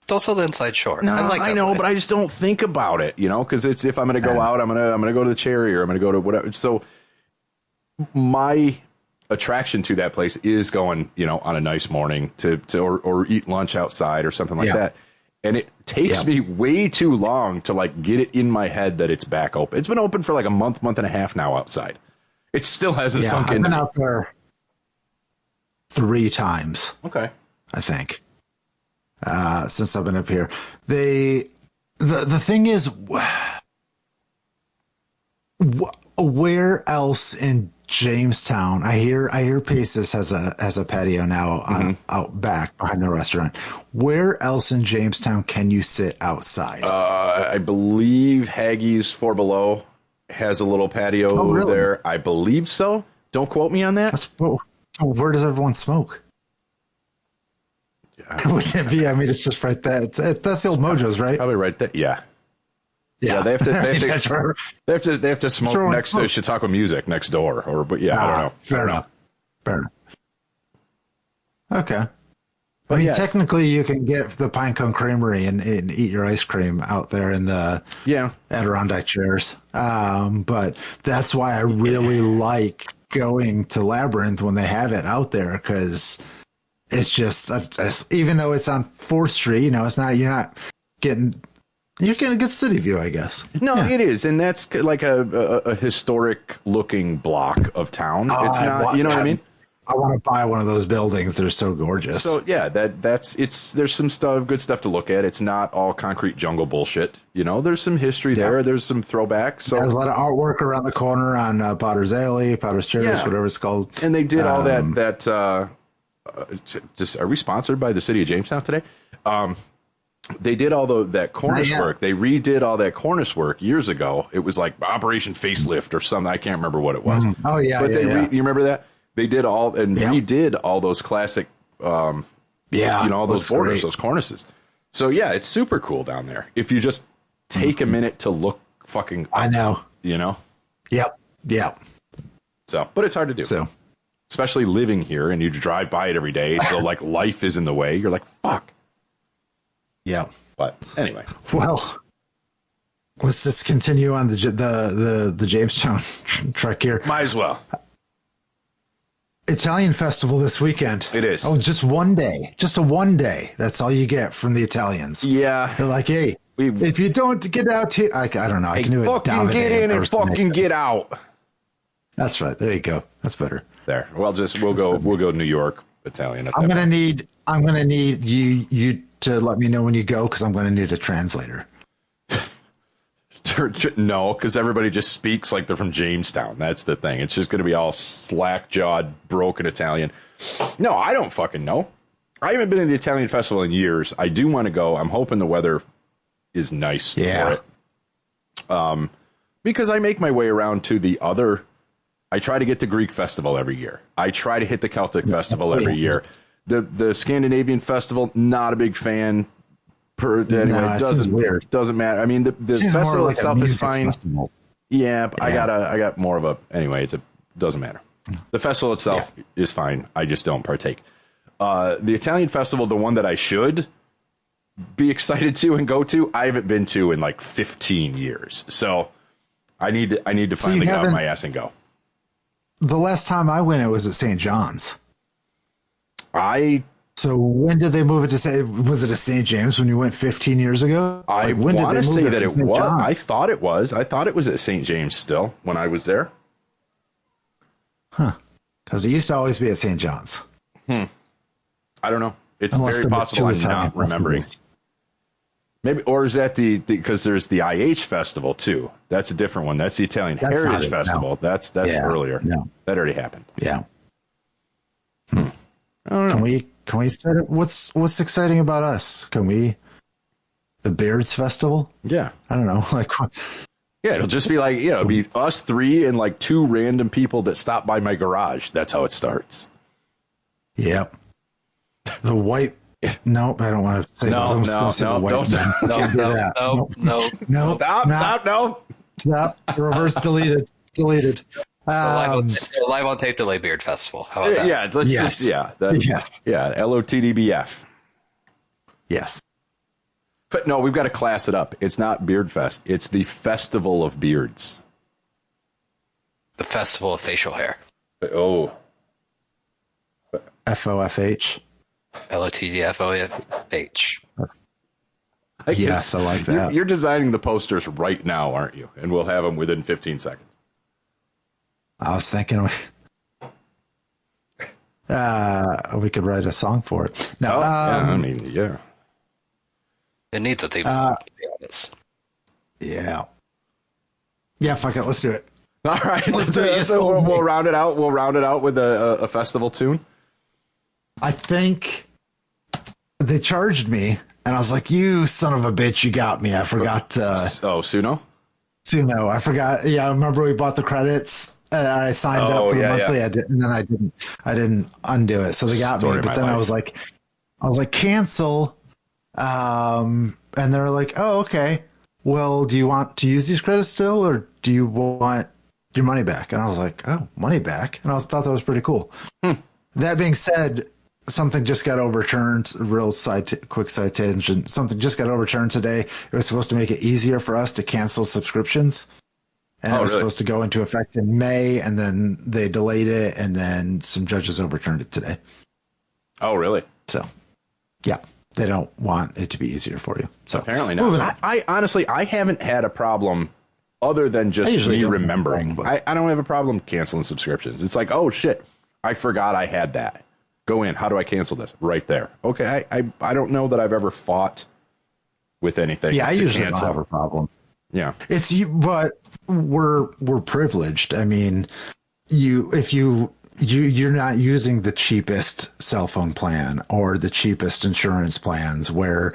Don't sell the inside shore. No, I know, but I just don't think about it, because it's if I'm going to go out, I'm gonna go to the Cherry or I'm going to go to whatever. So my attraction to that place is going, on a nice morning to or eat lunch outside or something like that. And it takes me way too long to like get it in my head that it's back open. It's been open for like a month and a half now outside. It still hasn't sunk in. I've been out there 3 times. Okay. I think. Since I've been up here. The thing is, where else in Jamestown? I hear Paces has a patio now out back behind the restaurant. Where else in Jamestown can you sit outside? I believe Haggie's 4 Below has a little patio there. I believe so. Don't quote me on that. Where does everyone smoke? Wouldn't it be? I mean, it's just right there. That's the old Mojo's, right? Probably right there. Yeah. They have to smoke next to Chautauqua Music next door, I don't know. Fair enough. Okay. I mean, technically, you can get the Pinecone Creamery and eat your ice cream out there in the Adirondack chairs. But that's why I really like going to Labyrinth when they have it out there, because it's just even though it's on 4th Street, it's not. You're getting a good city view, I guess. No, it is, and that's like a historic looking block of town. It's not, you know what I mean? I want to buy one of those buildings. They're so gorgeous. So yeah, there's some good stuff to look at. It's not all concrete jungle bullshit. There's some history there. There's some throwbacks. So there's a lot of artwork around the corner on Potter's Alley, Potter's Terrace, whatever it's called. And they did all that. Just are we sponsored by the city of Jamestown today? They did all that cornice work. They redid all that cornice work years ago. It was like Operation Facelift or something. I can't remember what it was. Oh yeah, but you remember that? They did all redid all those classic, all those borders, those cornices. So yeah, it's super cool down there. If you just take a minute to look fucking up, I know. Yep. So, but it's hard to do. So, especially living here and you drive by it every day. So like life is in the way. You're like, fuck. Yeah. But anyway. Well, let's just continue on the Jamestown trek here. Might as well. Italian festival this weekend. It is. Oh, just one day. Just a one day. That's all you get from the Italians. Yeah. They're like, hey, if you don't get out here, I don't know. I can do it. Fucking get in and fucking get out. That's right. There you go. That's better. There. Well, we'll go New York Italian. I'm gonna need you to let me know when you go because I'm gonna need a translator. No, because everybody just speaks like they're from Jamestown. That's the thing. It's just going to be all slack-jawed, broken Italian. No, I don't fucking know. I haven't been to the Italian festival in years. I do want to go. I'm hoping the weather is nice for it. Because I make my way around to the other. I try to get the Greek festival every year. I try to hit the Celtic festival every year. The Scandinavian festival, not a big fan. It doesn't matter. I mean, the festival like itself is fine. Festival. Yeah, but I got more of a anyway. It doesn't matter. The festival itself is fine. I just don't partake. The Italian festival, the one that I should be excited to and go to, I haven't been to in like 15 years. So I need to finally get off my ass and go. The last time I went, it was at St. John's. So when did they move it to was it a St. James when you went 15 years ago? I want to say that it was. I thought it was. I thought it was at St. James still when I was there. Huh. Because it used to always be at St. John's. I don't know. It's very possible I'm not remembering. Maybe, or is that because there's the IH festival too. That's a different one. That's the Italian Heritage Festival. No. That's earlier. No. That already happened. Yeah. I don't know. Can we start it? What's exciting about us? The Beards Festival? Yeah. I don't know. Yeah, it'll just be like, it'll be us three and like two random people that stop by my garage. That's how it starts. Yep. The white. Nope, I don't want to say. No. Stop. Reverse deleted. Live on tape delay Beard Festival. How about that? Yeah, let's just LOTDBF. Yes. But no, we've got to class it up. It's not Beard Fest. It's the Festival of Beards. The Festival of Facial Hair. Oh. FOFH. LOTDFOFH. Yes, I like that. You're designing the posters right now, aren't you? And we'll have them within 15 seconds. I was thinking we could write a song for it. No, yeah. It needs a theme song, to be honest. Yeah. Yeah, fuck it. Let's do it. All right. Let's do it. So we'll round it out. We'll round it out with a festival tune. I think they charged me, and I was like, you son of a bitch, you got me. I forgot. Suno? Suno. I forgot. Yeah, I remember we bought the credits. I signed up for the monthly. Yeah. And then I didn't undo it. So they got me. But then I was like, cancel. And they're like, oh, okay. Well, do you want to use these credits still, or do you want your money back? And I was like, oh, money back. And I thought that was pretty cool. That being said, something just got overturned. Quick side tangent. Something just got overturned today. It was supposed to make it easier for us to cancel subscriptions. And it was supposed to go into effect in May, and then they delayed it, and then some judges overturned it today. Oh, really? So, yeah, they don't want it to be easier for you. So apparently not. I honestly, I haven't had a problem other than just me remembering. I don't have a problem canceling subscriptions. It's like, oh shit, I forgot I had that. Go in. How do I cancel this? Right there. Okay. I don't know that I've ever fought with anything. Yeah, I usually don't have a problem. Yeah. It's you, but we're privileged. I mean, you're not using the cheapest cell phone plan or the cheapest insurance plans where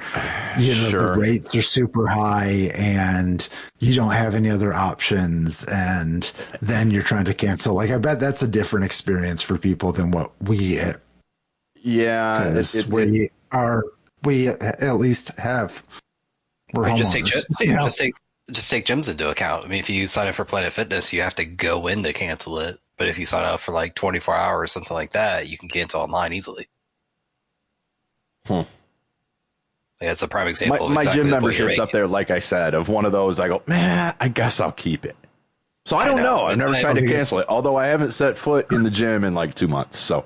the rates are super high and you don't have any other options, and then you're trying to cancel. Like, I bet that's a different experience for people than what we get. Yeah, we at least have. We're homeowners. Just take gyms into account. I mean, if you sign up for Planet Fitness, you have to go in to cancel it. But if you sign up for like 24 hours or something like that, you can cancel online easily. Yeah, it's a prime example. My gym membership's up there, like I said, of one of those. I go, man, I guess I'll keep it. So I don't know. I've never tried to cancel it, although I haven't set foot in the gym in like 2 months. So.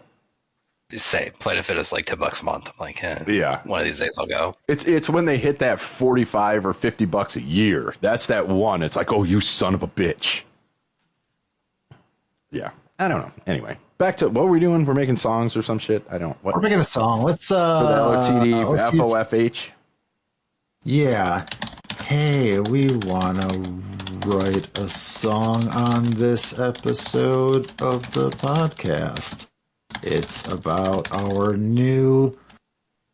Say Planet Fitness like $10 a month. I'm like, yeah, one of these days I'll go. It's when they hit that $45 or $50 a year. That's that one. It's like, oh, you son of a bitch. Yeah, I don't know. Anyway, back to what were we doing? We're making songs or some shit. We're making a song. Let's for the LOTD FOFH. Yeah. Hey, we wanna write a song on this episode of the podcast. It's about our new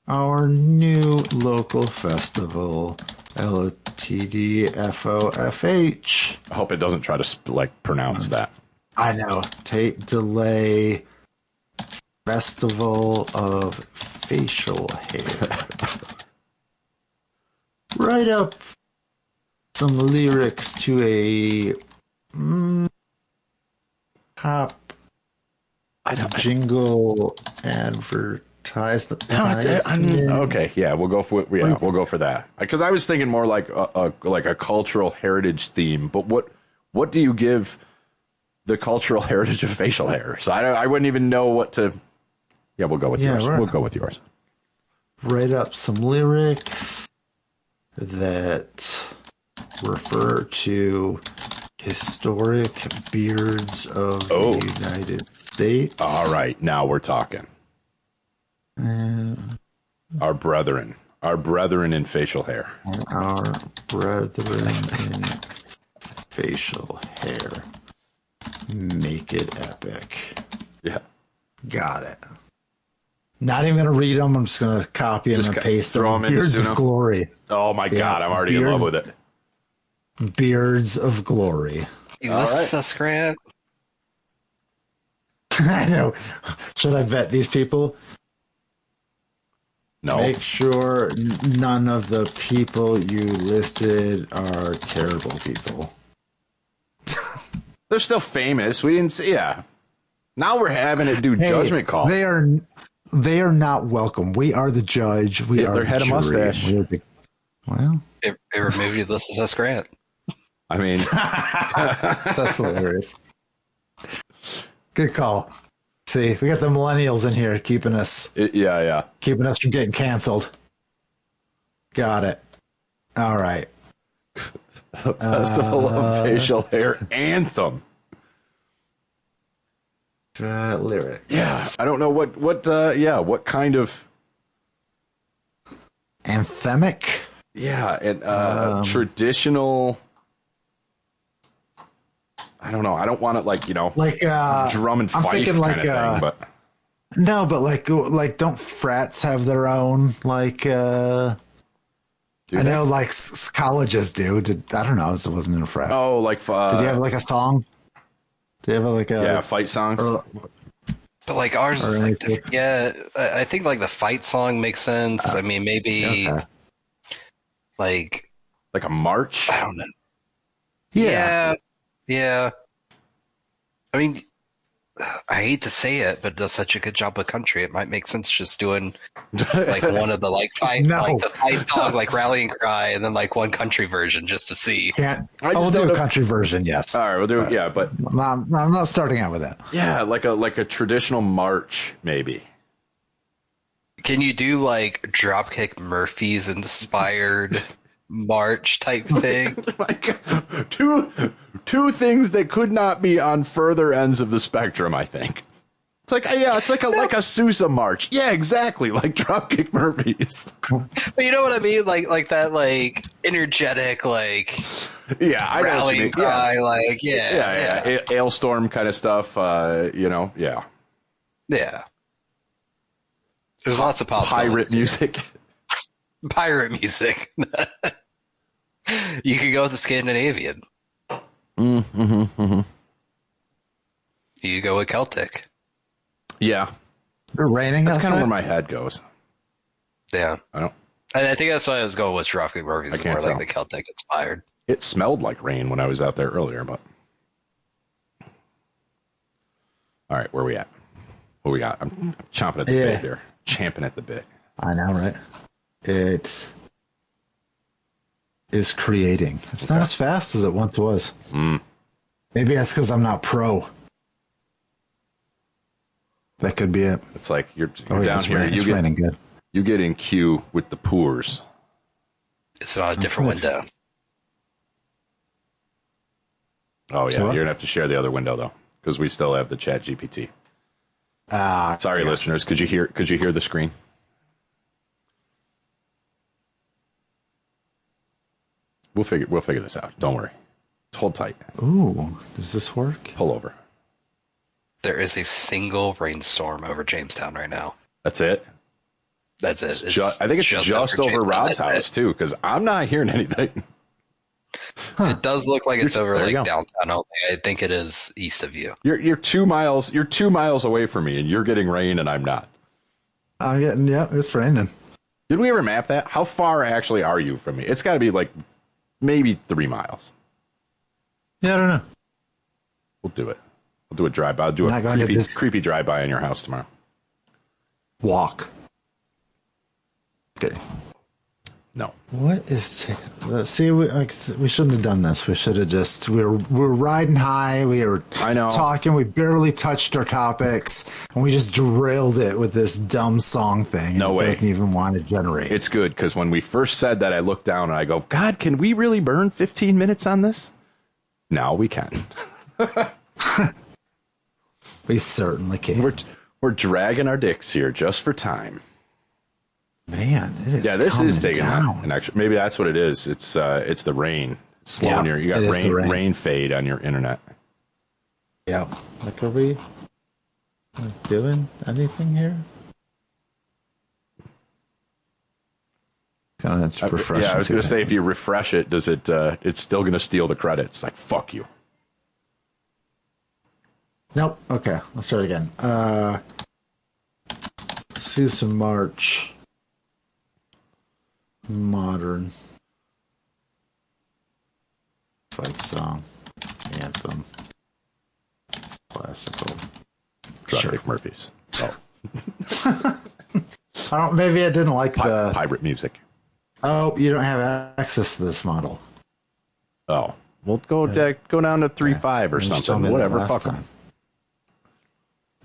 local festival, LOTD FOFH. I hope it doesn't try to pronounce that. I know. Tape delay festival of facial hair. Write up some lyrics to a pop jingle advertisement. Okay, yeah, we'll go for that. Because I was thinking more like a cultural heritage theme. But what do you give the cultural heritage of facial hair? So I wouldn't even know what to. Yeah, we'll go with yours. Right. We'll go with yours. Write up some lyrics that refer to historic beards of the United States. All right, now we're talking. Our brethren in facial hair. Our brethren in facial hair. Make it epic. Yeah. Got it. Not even going to read them. I'm just going to copy and paste them. Beards of Glory. Oh, my God. I'm already in love with it. Beards of Glory. Ulysses Grant. I know. Should I vet these people? No. Make sure none of the people you listed are terrible people. They're still famous. We didn't see. Yeah. Now we're having to do judgment calls. They are not welcome. We are the judge. We are the head of mustache. Well, it removed Ulysses S. Grant. I mean, that's hilarious. Good call. See, we got the millennials in here keeping us. Keeping us from getting canceled. Got it. All right. Festival of Facial Hair anthem. Lyrics. Yeah, I don't know what kind of anthemic. Yeah, and traditional. I don't know. I don't want it like drum and fife kind of thing, but no, but like don't frats have their own I know like colleges do. I don't know. It wasn't in a frat. Oh, did you have like a song? Do you have a fight songs? But like ours is like different. Yeah, I think like the fight song makes sense. I mean, maybe like a march. I don't know. Yeah. I mean, I hate to say it, but it does such a good job of country. It might make sense just doing like one of the the fight song, like rallying cry, and then like one country version just to see. We'll do a country version. Yes. All right, we'll do it. Yeah, but I'm not starting out with that. Yeah, like a traditional march, maybe. Can you do like Dropkick Murphys inspired march type thing? Like two things that could not be on further ends of the spectrum, I think. It's like, yeah, it's like a Sousa march. Yeah, exactly, like Dropkick Murphys. But you know what I mean? Like that, like energetic, like I know what you mean. Cry, like yeah. Ailstorm kind of stuff. Yeah. There's lots of possibilities. Pirate music. Pirate music. You could go with the Scandinavian. Mm-hmm. You go with Celtic. Yeah. It's raining. That's kind of where my head goes. Yeah. I think that's why I was going with Dropkick Murphys. I can't more tell. like the Celtic inspired. It smelled like rain when I was out there earlier, but. All right, where are we at? What we got? I'm chomping at the bit here. Champing at the bit. I know, right? It is creating. It's not as fast as it once was. Maybe that's because I'm not pro. That could be it. It's like you're down here. It's raining good. You get in queue with the poors. It's on a different window. Oh, yeah. You're going to have to share the other window, though, because we still have the Chat GPT. Sorry, listeners. Could you hear the screen? We'll figure this out. Don't worry. Hold tight. Ooh, does this work? Pull over. There is a single rainstorm over Jamestown right now. That's it? That's it. I think it's just over Rod's house, too, because I'm not hearing anything. It does look like it's over like downtown only. I think it is east of you. You're 2 miles. You're 2 miles away from me, and you're getting rain, and I'm not. I'm getting it's raining. Did we ever map that? How far actually are you from me? It's got to be like maybe 3 miles. Yeah, I don't know. We'll do it. We'll do a drive-by. I'll do a creepy drive-by in your house tomorrow. Walk. Okay. No. What is? See, we shouldn't have done this. We should have just. We're riding high. We were talking. We barely touched our topics, and we just drilled it with this dumb song thing. No way. It doesn't even want to generate. It's good because when we first said that, I looked down and I go, God, can we really burn 15 minutes on this? Now we can. We certainly can. We're dragging our dicks here just for time. Man, it is. Yeah, this is taking down. an extra. Maybe that's what it is. It's the rain. It's slowing you got rain fade on your internet. Yeah. Like, are we doing anything here? Kind of refresh. Yeah, I was going to say if you refresh it, does it? It's still going to steal the credits. Like fuck you. Nope. Okay, let's try it again. Sousa March. Modern fight song, anthem, classical. Dropkick Murphys. Oh. Maybe I didn't like the pirate music. Oh, you don't have access to this model. Oh, we'll go down to 3.5 or something. Whatever. Fuck them.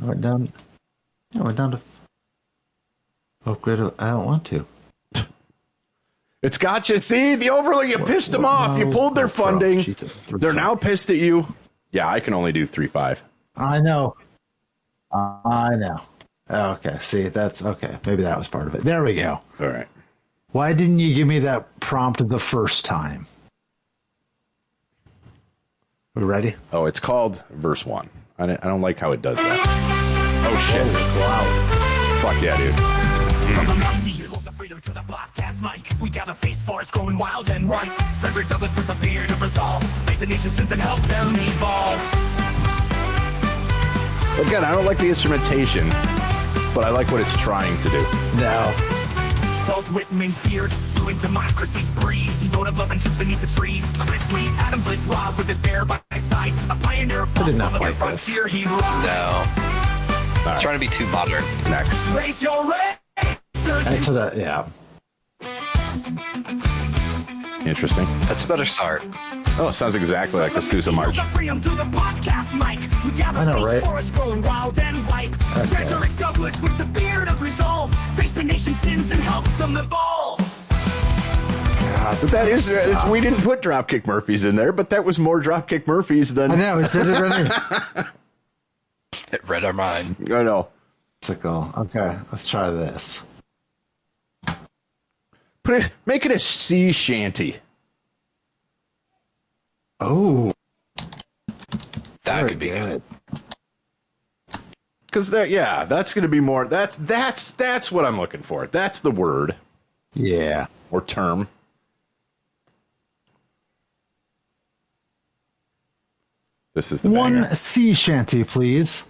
I went down to upgrade. I don't want to. It's got you. See, the overlay, you pissed them off. You pulled their funding. They're now pissed at you. Yeah, I can only do 3.5. I know. Okay, see, that's okay. Maybe that was part of it. There we go. All right. Why didn't you give me that prompt the first time? We ready? Oh, it's called verse 1. I don't like how it does that. Oh, shit. It's loud. Fuck yeah, dude. From the mountain heroes of freedom to the podcast mic, we got a face for us growing wild and right. Frederick Douglass with a beard of resolve, face the nation's sins and help them evolve. Again, I don't like the instrumentation, but I like what it's trying to do. No. Walt Whitman's beard, blowing democracy's breeze. He vote of love and truth beneath the trees. Chris Lee Adams lived wild with his bear by his side. A pioneer of I did not the like frontier this. he rode. No. It's trying to be too modern. Next. Raise your That's what yeah. Interesting. That's a better start. Oh, it sounds exactly like the Sousa March. I know, right? Frederick Douglass with the beard of resolve, face the nation's sins and help them evolve. But that is, we didn't put Dropkick Murphys in there, but that was more Dropkick Murphys than... I know, it did it already. It read our mind. I know. Okay, let's try this. Make it a sea shanty. Oh. That could be good. Because that's going to be more, that's what I'm looking for. That's the word. Yeah. Or term. This is the one banger. sea shanty, please.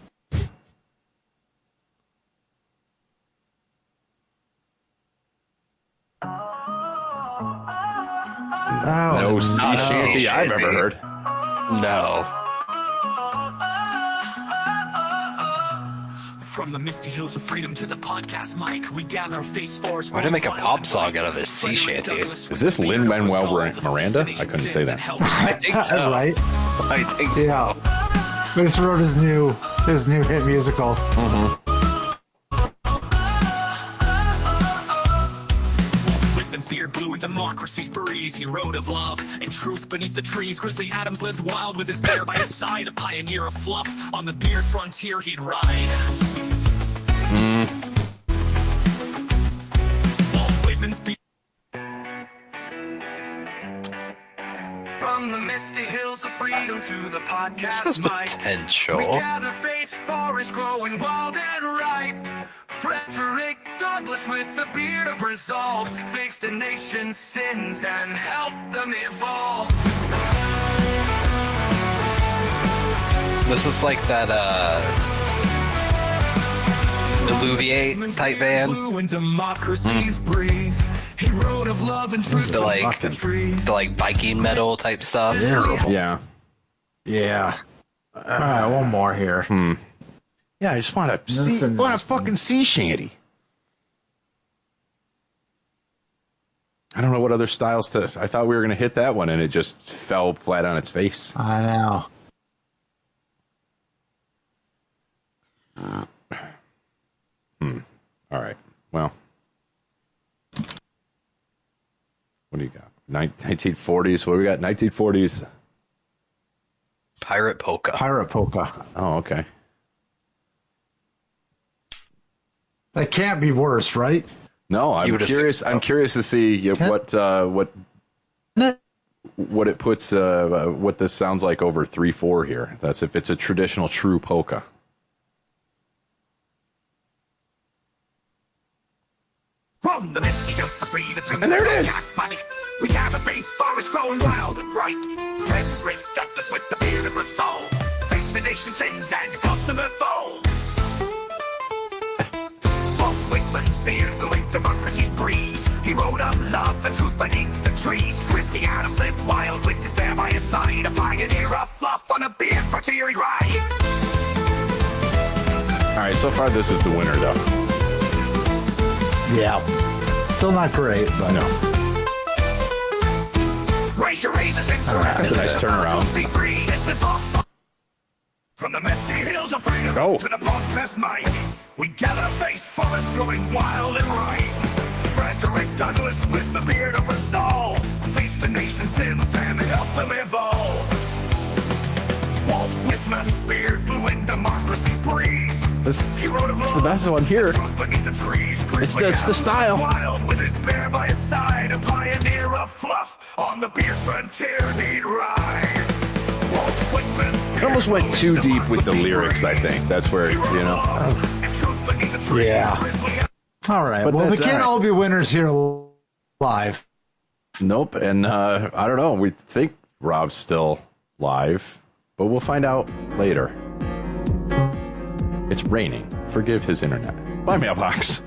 No sea shanty I've ever heard. No. From the misty hills of freedom to the podcast mic, we gather face force. Why did I make a pop song out of a sea shanty? Is this Lin-Manuel Miranda? I couldn't say that. I think so. Right? I think so. Yeah. This wrote his new hit musical. Mm-hmm. Beard blue and democracy's breeze. He rode of love and truth beneath the trees. Grizzly Adams lived wild with his bear by his side. A pioneer of fluff on the beard frontier he'd ride. Walt Whitman's from the misty hills of freedom to the podcast. This has potential. We gather face forest growing wild and ripe. Frederick Douglass with the beard of resolve faced the nation's sins and helped them evolve. This is like that Illuviate type band. The like Viking metal type stuff. Yeah. Yeah. All right, one more here. Yeah, I just want a fucking sea shanty. I don't know what other styles to... I thought we were going to hit that one, and it just fell flat on its face. I know. All right. Well. What do you got? 1940s. What do we got? 1940s. Pirate polka. Oh, okay. That can't be worse, right? No, I'm curious. I'm curious to see what it puts. What this sounds like over 3/4 here. That's if it's a traditional true polka. From the misty hills of freedom to And there it is. We have a face forest growing wild and bright. Frederick Douglass with the beard of resolve face the nation's sins and help them evolve. Walt Whitman's beard glowing democracy's breeze. He rode up love and truth beneath the trees. Grizzly Adams lived wild with his bear by his side. A pioneer of fluff on a beard frontier he'd ride. All right, so far this is the winner, though. Yeah. Still not great, but no. Raise your razors and That's a nice turnaround. Be free. This is all. From the misty hills of freedom to the podcast mic, we gather face forest growing wild and right. Frederick Douglass with the beard of resolve face the nation's sins and help them evolve. Walt Whitman's beard blew in democracy's breeze. It's the best one here. It's the style. Wild with his bear by his side, a pioneer of fluff on the beard frontier he'd ride. Walt Whitman's It almost went too deep with the lyrics, I think. That's where, Yeah. All right. But well, they that's can't all right. all be winners here live. Nope. And I don't know. We think Rob's still live, but we'll find out later. It's raining. Forgive his internet. Bye, mailbox.